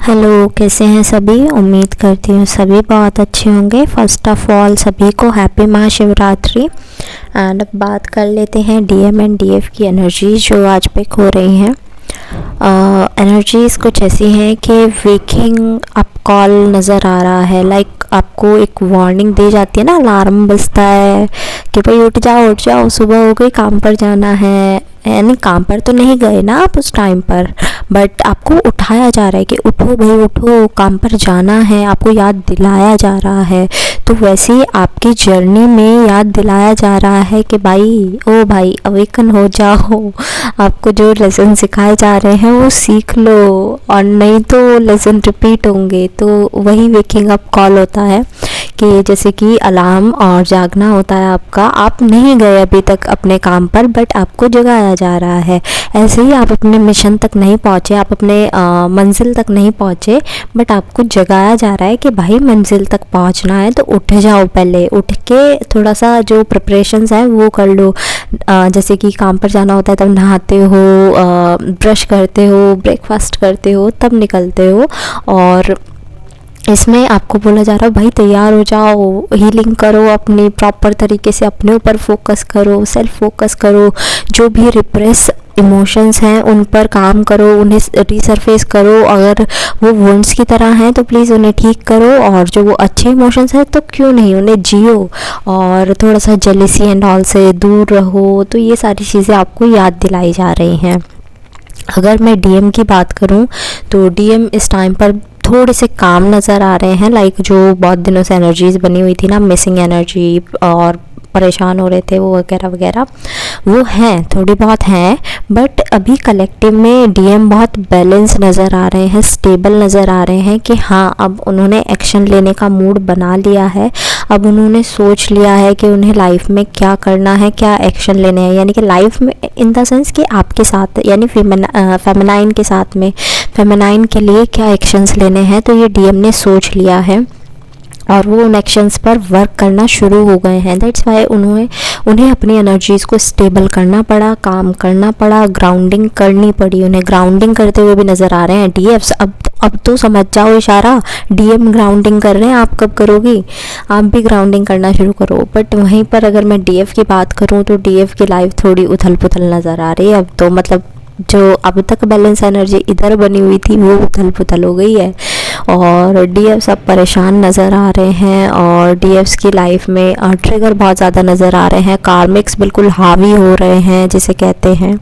Hello, कैसे हैं सभी। उम्मीद करती हूँ सभी बहुत अच्छे होंगे। फर्स्ट ऑफ ऑल सभी को हैप्पी महाशिवरात्रि। एंड अब बात कर लेते हैं डीएम एंड डीएफ की एनर्जी जो आज पिक हो रही हैं। एनर्जीज़ कुछ ऐसी हैं कि वेकिंग अप कॉल नज़र आ रहा है। लाइक आपको एक वार्निंग दी जाती है ना, अलार्म बजता है कि भाई उठ जाओ, सुबह हो गई, काम पर जाना है। यानी काम पर तो नहीं गए ना आप उस टाइम पर, बट आपको उठाया जा रहा है कि उठो भाई उठो, काम पर जाना है, आपको याद दिलाया जा रहा है। तो वैसे ही आपकी जर्नी में याद दिलाया जा रहा है कि भाई अवेकन हो जाओ। आपको जो लेसन सिखाए जा रहे हैं वो सीख लो, और नहीं तो लेसन रिपीट होंगे। तो वही वेकिंग अप कॉल होता है कि जैसे कि अलार्म और जागना होता है आपका। आप नहीं गए अभी तक अपने काम पर, बट आपको जगाया जा रहा है। ऐसे ही आप अपने मिशन तक नहीं पहुँचे, आप अपने मंजिल तक नहीं पहुँचे, बट आपको जगाया जा रहा है कि भाई मंजिल तक पहुँचना है तो उठ जाओ। पहले उठ के थोड़ा सा जो प्रिपरेशंस हैं वो कर लो। जैसे कि काम पर जाना होता है तब नहाते हो, ब्रश करते हो, ब्रेकफास्ट करते हो, तब निकलते हो। और इसमें आपको बोला जा रहा है भाई तैयार हो जाओ, हीलिंग करो अपनी प्रॉपर तरीके से, अपने ऊपर फोकस करो, सेल्फ फोकस करो। जो भी रिप्रेस इमोशंस हैं उन पर काम करो, उन्हें रीसरफेस करो। अगर वो वुंड्स की तरह हैं तो प्लीज़ उन्हें ठीक करो, और जो वो अच्छे इमोशंस हैं तो क्यों नहीं उन्हें जियो। और थोड़ा सा जेलिसी एंड ऑल से दूर रहो। तो ये सारी चीज़ें आपको याद दिलाई जा रही हैं। अगर मैं डीएम की बात करूं तो डीएम इस टाइम पर थोड़े से काम नज़र आ रहे हैं। लाइक जो बहुत दिनों से एनर्जीज़ बनी हुई थी ना, मिसिंग एनर्जी, और परेशान हो रहे थे वो वगैरह वगैरह, वो हैं, थोड़ी बहुत हैं। बट अभी कलेक्टिव में डीएम बहुत बैलेंस नज़र आ रहे हैं, स्टेबल नज़र आ रहे हैं कि हाँ अब उन्होंने एक्शन लेने का मूड बना लिया है। अब उन्होंने सोच लिया है कि उन्हें लाइफ में क्या करना है, क्या एक्शन लेने हैं। यानी कि लाइफ में इन द सेंस कि आपके साथ, यानी फेमिनाइन के साथ में, फेमिनाइन के लिए क्या एक्शंस लेने हैं, तो ये डीएम ने सोच लिया है और वो उन एक्शंस पर वर्क करना शुरू हो गए हैं। दैट्स वाई उन्हें अपनी एनर्जीज़ को स्टेबल करना पड़ा, काम करना पड़ा, ग्राउंडिंग करनी पड़ी। उन्हें ग्राउंडिंग करते हुए भी नज़र आ रहे हैं डीएफ्स। अब तो समझ जाओ इशारा, डीएम ग्राउंडिंग कर रहे हैं, आप कब करोगी? आप भी ग्राउंडिंग करना शुरू करो। बट वहीं पर अगर मैं डीएफ की बात करूँ तो डीएफ की लाइफ थोड़ी उथल पुथल नज़र आ रही है। अब तो मतलब जो अब तक बैलेंस एनर्जी इधर बनी हुई थी वो उथल पुथल हो गई है, और डीएफ सब परेशान नज़र आ रहे हैं। और डीएफ्स की लाइफ में ट्रिगर बहुत ज़्यादा नज़र आ रहे हैं, कार्मिक्स बिल्कुल हावी हो रहे हैं जिसे कहते हैं,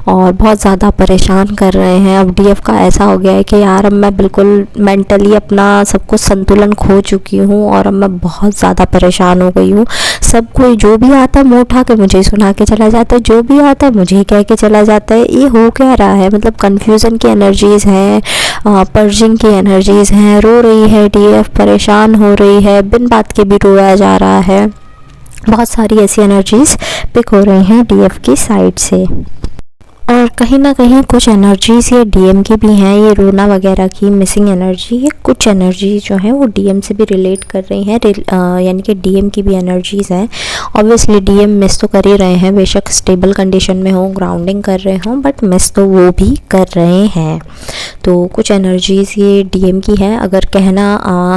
और बहुत ज़्यादा परेशान कर रहे हैं। अब डीएफ का ऐसा हो गया है कि यार अब मैं बिल्कुल मेंटली अपना सब कुछ संतुलन खो चुकी हूँ, और अब मैं बहुत ज़्यादा परेशान हो गई हूँ। सब कोई जो भी आता है मुँह उठा के मुझे ही सुना के चला जाता है, जो भी आता है मुझे ही कह के चला जाता है। ये हो क्या रहा है? मतलब कन्फ्यूज़न की एनर्जीज़ हैं, पर्जिंग की एनर्जीज़ हैं, रो रही है डीएफ, परेशान हो रही है, बिन बात के भी रोया जा रहा है। बहुत सारी ऐसी एनर्जीज़ पिक हो रही हैं डीएफ की साइड से। और कहीं ना कहीं कुछ एनर्जीज़ ये डीएम की भी हैं, ये रोना वगैरह की मिसिंग एनर्जी, ये कुछ एनर्जी जो हैं वो डीएम से भी रिलेट कर रही हैं। यानी कि डीएम की भी एनर्जीज़ हैं। ऑब्वियसली डीएम मिस तो कर ही रहे हैं, बेशक स्टेबल कंडीशन में हो, ग्राउंडिंग कर रहे हों, बट मिस तो वो भी कर रहे हैं। तो कुछ एनर्जीज़ ये डीएम की हैं। अगर कहना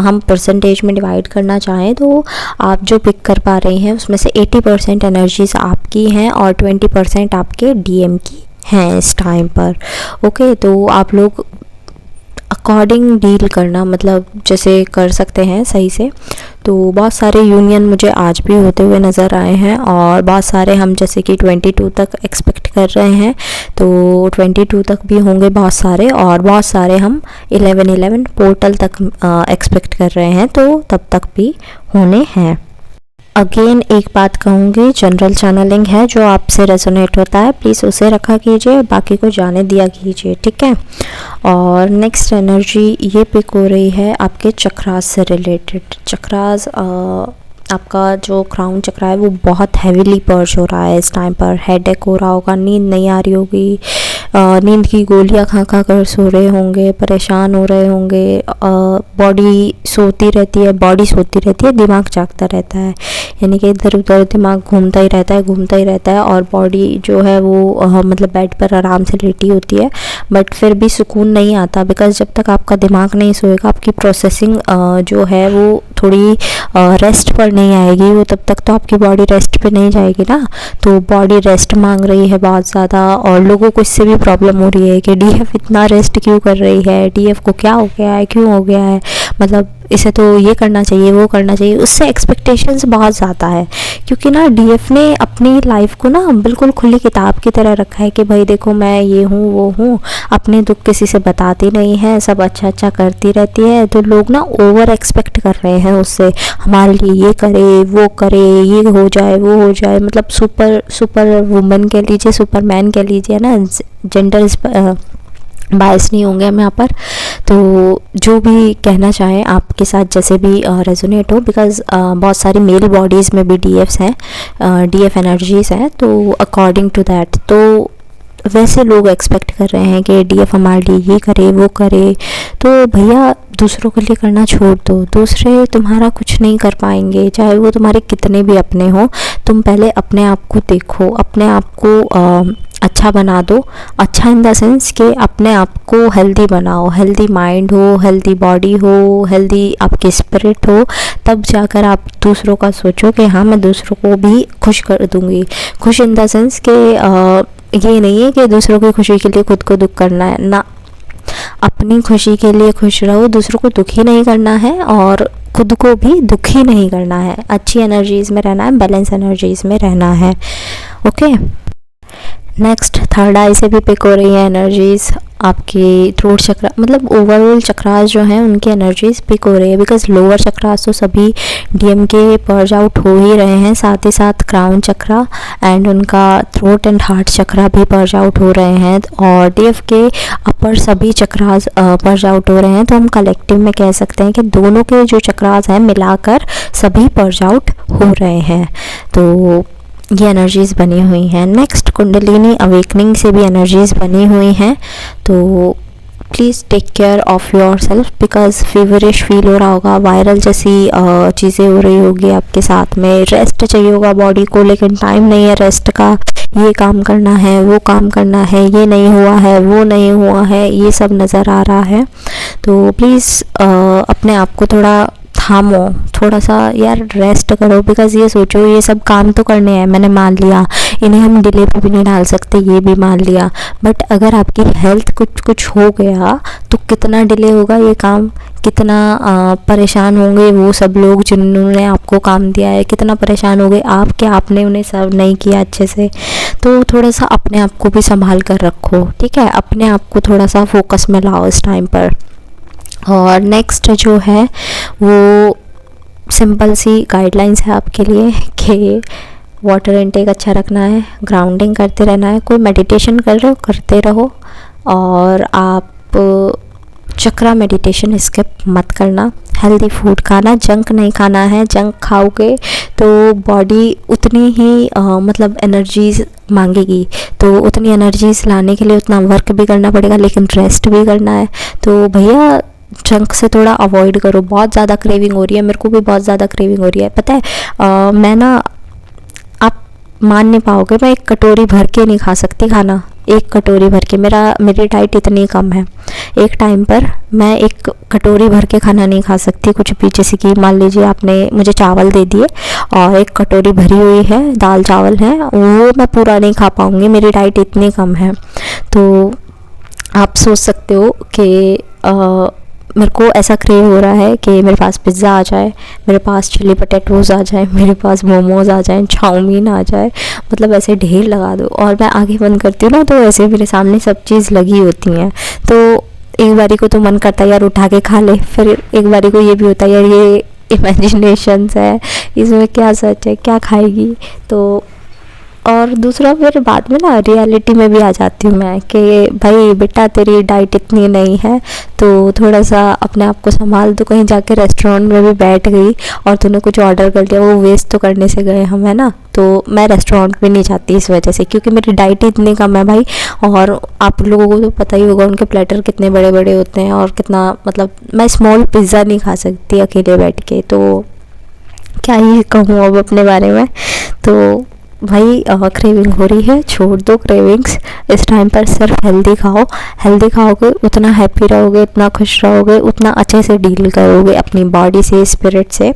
हम परसेंटेज में डिवाइड करना चाहें तो आप जो पिक कर पा रही हैं उसमें से 80% एनर्जीज़ आपकी हैं और 20% आपके डीएम की हैं इस टाइम पर। ओके, तो आप लोग अकॉर्डिंग डील करना, मतलब जैसे कर सकते हैं सही से। तो बहुत सारे यूनियन मुझे आज भी होते हुए नज़र आए हैं, और बहुत सारे हम जैसे कि 22 तक एक्सपेक्ट कर रहे हैं, तो 22 तक भी होंगे बहुत सारे, और बहुत सारे हम 11 पोर्टल तक एक्सपेक्ट कर रहे हैं, तो तब तक भी होने हैं। अगेन एक बात कहूँगी, जनरल चैनलिंग है, जो आपसे रेजोनेट होता है प्लीज़ उसे रखा कीजिए, बाकी को जाने दिया कीजिए, ठीक है। और नेक्स्ट एनर्जी ये पिक हो रही है आपके चक्रास से रिलेटेड। चक्रास आपका जो क्राउन चक्र है वो बहुत हैवीली पर्च हो रहा है इस टाइम पर। हेडेक हो रहा होगा, नींद नहीं आ रही होगी, नींद की गोलियां खा खा कर सो रहे होंगे, परेशान हो रहे होंगे। बॉडी सोती रहती है, दिमाग जागता रहता है, यानी कि इधर उधर दिमाग घूमता ही रहता है, और बॉडी जो है वो मतलब बेड पर आराम से लेटी होती है, बट फिर भी सुकून नहीं आता, बिकॉज़ जब तक आपका दिमाग नहीं सोएगा आपकी प्रोसेसिंग जो है वो थोड़ी रेस्ट पर नहीं आएगी, वो तब तक तो आपकी बॉडी रेस्ट पे नहीं जाएगी ना। तो बॉडी रेस्ट मांग रही है बहुत ज़्यादा, और लोगों को इससे भी प्रॉब्लम हो रही है कि डीएफ इतना रेस्ट क्यों कर रही है, डीएफ को क्या हो गया है, क्यों हो गया है, मतलब इसे तो ये करना चाहिए, वो करना चाहिए। उससे एक्सपेक्टेशंस बहुत ज़्यादा है, क्योंकि ना डीएफ ने अपनी लाइफ को ना बिल्कुल खुली किताब की तरह रखा है कि भाई देखो मैं ये हूँ वो हूँ, अपने दुख किसी से बताती नहीं है, सब अच्छा अच्छा करती रहती है। तो लोग ना ओवर एक्सपेक्ट कर रहे हैं उससे, हमारे लिए ये करे वो करे, ये हो जाए वो हो जाए, मतलब सुपर वुमन कह लीजिए, सुपरमैन कह लीजिए ना, जेंडर बायस नहीं होंगे हम यहाँ पर। तो जो भी कहना चाहें आपके साथ जैसे भी रेजोनेट हो, बिकॉज़ बहुत सारी मेल बॉडीज़ में भी डीएफ्स हैं, डीएफ एनर्जीज़ हैं, तो अकॉर्डिंग टू दैट तो वैसे लोग एक्सपेक्ट कर रहे हैं कि डीएफ हमारे लिए ये करे वो करे। तो भैया दूसरों के लिए करना छोड़ दो, दूसरे तुम्हारा कुछ नहीं कर पाएंगे, चाहे वो तुम्हारे कितने भी अपने हो। तुम पहले अपने आप को देखो, अपने आप को अच्छा बना दो, अच्छा इन द सेंस कि अपने आप को हेल्दी बनाओ, हेल्दी माइंड हो, हेल्दी बॉडी हो, हेल्दी आपकी स्पिरिट हो, तब जाकर आप दूसरों का सोचो कि हाँ मैं दूसरों को भी खुश कर दूँगी। खुश इन द सेंस कि ये नहीं है कि दूसरों की खुशी के लिए खुद को दुख करना है ना, अपनी खुशी के लिए खुश रहो, दूसरों को दुखी नहीं करना है और खुद को भी दुखी नहीं करना है। अच्छी एनर्जीज़ में रहना है, बैलेंस एनर्जीज़ में रहना है। ओके, नेक्स्ट थर्ड आई से भी पिक हो रही है एनर्जीज़, आपकी थ्रोट चक्रा, मतलब ओवरऑल चक्रास जो हैं उनकी एनर्जीज़ पिक हो रही है, बिकॉज लोअर चक्रास तो सभी डीएम के पर्ज आउट हो ही रहे हैं, साथ ही साथ क्राउन चक्रा एंड उनका थ्रोट एंड हार्ट चक्रा भी पर्ज आउट हो रहे हैं, और डीएफ के अपर सभी चक्रास पर्ज आउट हो रहे हैं। तो हम कलेक्टिव में कह सकते हैं कि दोनों के जो चक्रास हैं मिलाकर सभी पर्ज आउट हो रहे हैं। तो ये एनर्जीज़ बनी हुई हैं। नेक्स्ट कुंडलिनी अवेकनिंग से भी एनर्जीज़ बनी हुई हैं। तो please take care of yourself, because feverish feel हो रहा होगा, वायरल जैसी चीज़ें हो रही होगी आपके साथ में, रेस्ट चाहिए होगा बॉडी को, लेकिन टाइम नहीं है रेस्ट का, ये काम करना है वो काम करना है, ये नहीं हुआ है वो नहीं हुआ है, ये सब नज़र आ रहा है। तो प्लीज़ अपने आप को थोड़ा थामो, थोड़ा सा यार रेस्ट करो, बिकॉज़ ये सोचो ये सब काम तो करने हैं, मैंने मान लिया, इन्हें हम डिले पे भी नहीं डाल सकते, ये भी मान लिया, बट अगर आपकी हेल्थ कुछ हो गया तो कितना डिले होगा ये काम, कितना परेशान होंगे वो सब लोग जिन्होंने आपको काम दिया है, कितना परेशान हो गए आप कि आपने उन्हें सर्व नहीं किया अच्छे से। तो थोड़ा सा अपने आप को भी संभाल कर रखो, ठीक है, अपने आप को थोड़ा सा फोकस में लाओ इस टाइम पर। और नेक्स्ट जो है वो सिंपल सी गाइडलाइंस है आपके लिए कि वाटर इनटेक अच्छा रखना है, ग्राउंडिंग करते रहना है, कोई मेडिटेशन कर रहे हो करते रहो, और आप चक्रा मेडिटेशन स्किप मत करना, हेल्दी फूड खाना, जंक नहीं खाना है, जंक खाओगे तो बॉडी उतनी ही मतलब एनर्जीज मांगेगी, तो उतनी एनर्जीज लाने के लिए उतना वर्क भी करना पड़ेगा, लेकिन रेस्ट भी करना है। तो भैया जंक से थोड़ा अवॉइड करो, बहुत ज़्यादा क्रेविंग हो रही है, मेरे को भी बहुत ज़्यादा क्रेविंग हो रही है, पता है मैं ना, आप मान नहीं पाओगे, मैं एक कटोरी भर के नहीं खा सकती खाना, एक कटोरी भर के, मेरी डाइट इतनी कम है, एक टाइम पर मैं एक कटोरी भर के खाना नहीं खा सकती। कुछ भी जैसे कि मान लीजिए आपने मुझे चावल दे दिए और एक कटोरी भरी हुई है, दाल चावल है, वो मैं पूरा नहीं खा पाऊँगी, मेरी डाइट इतनी कम है। तो आप सोच सकते हो कि मेरे को ऐसा क्रेव हो रहा है कि मेरे पास पिज़्ज़ा आ जाए, मेरे पास चिली पटेटोज़ आ जाए, मेरे पास मोमोज़ आ जाए, चाउमीन आ जाए, मतलब ऐसे ढेर लगा दो, और मैं आंखें बंद करती हूँ ना तो ऐसे मेरे सामने सब चीज़ लगी होती हैं। तो एक बारी को तो मन करता है यार उठा के खा ले, फिर एक बारी को ये भी होता है यार ये इमेजिनेशंस है, इसमें क्या सच है, क्या खाएगी। तो और दूसरा फिर बाद में ना रियलिटी में भी आ जाती हूँ मैं कि भाई बेटा तेरी डाइट इतनी नहीं है, तो थोड़ा सा अपने आप को संभाल। तो कहीं जाके रेस्टोरेंट में भी बैठ गई और तूने कुछ ऑर्डर कर लिया, वो वेस्ट तो करने से गए हम, है ना। तो मैं रेस्टोरेंट भी नहीं जाती इस वजह से, क्योंकि मेरी डाइट इतनी कम है भाई, और आप लोगों को तो पता ही होगा उनके प्लेटर कितने बड़े बड़े होते हैं, और कितना मतलब मैं स्मॉल पिज़्ज़ा नहीं खा सकती अकेले बैठ के, तो क्या ही कहूँ अब अपने बारे में। तो भाई क्रेविंग हो रही है, छोड़ दो क्रेविंग्स। इस टाइम पर सिर्फ हेल्दी खाओ। हेल्दी खाओगे उतना हैप्पी रहोगे, उतना खुश रहोगे, उतना अच्छे से डील करोगे अपनी बॉडी से, स्पिरिट से,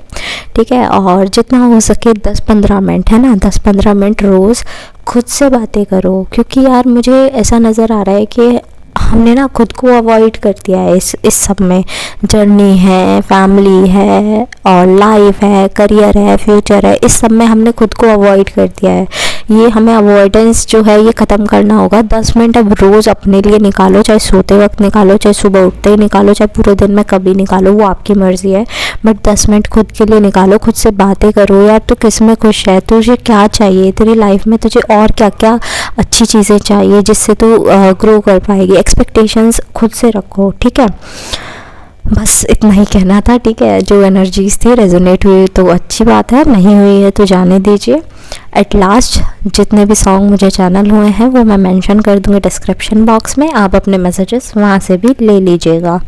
ठीक है। और जितना हो सके 10-15 मिनट, है ना, 10-15 मिनट रोज़ खुद से बातें करो। क्योंकि यार मुझे ऐसा नज़र आ रहा है कि हमने ना खुद को अवॉइड कर दिया है इस सब में। जर्नी है, फैमिली है, और लाइफ है, करियर है, फ्यूचर है, इस सब में हमने खुद को अवॉइड कर दिया है। ये हमें अवॉइडेंस जो है ये ख़त्म करना होगा। 10 मिनट अब रोज़ अपने लिए निकालो, चाहे सोते वक्त निकालो, चाहे सुबह उठते ही निकालो, चाहे पूरे दिन में कभी निकालो, वो आपकी मर्ज़ी है। बट 10 मिनट खुद के लिए निकालो, खुद से बातें करो। यार तू किस में खुश है, तुझे क्या चाहिए तेरी लाइफ में, तुझे और क्या क्या अच्छी चीज़ें चाहिए जिससे तू ग्रो कर पाएगी। एक्सपेक्टेशंस खुद से रखो, ठीक है। बस इतना ही कहना था, ठीक है। जो एनर्जीज थी रेजोनेट हुई तो अच्छी बात है, नहीं हुई है तो जाने दीजिए। एट लास्ट जितने भी सॉन्ग मुझे चैनल हुए हैं वो मैं मेंशन कर दूँगी डिस्क्रिप्शन बॉक्स में, आप अपने मैसेजेस वहाँ से भी ले लीजिएगा।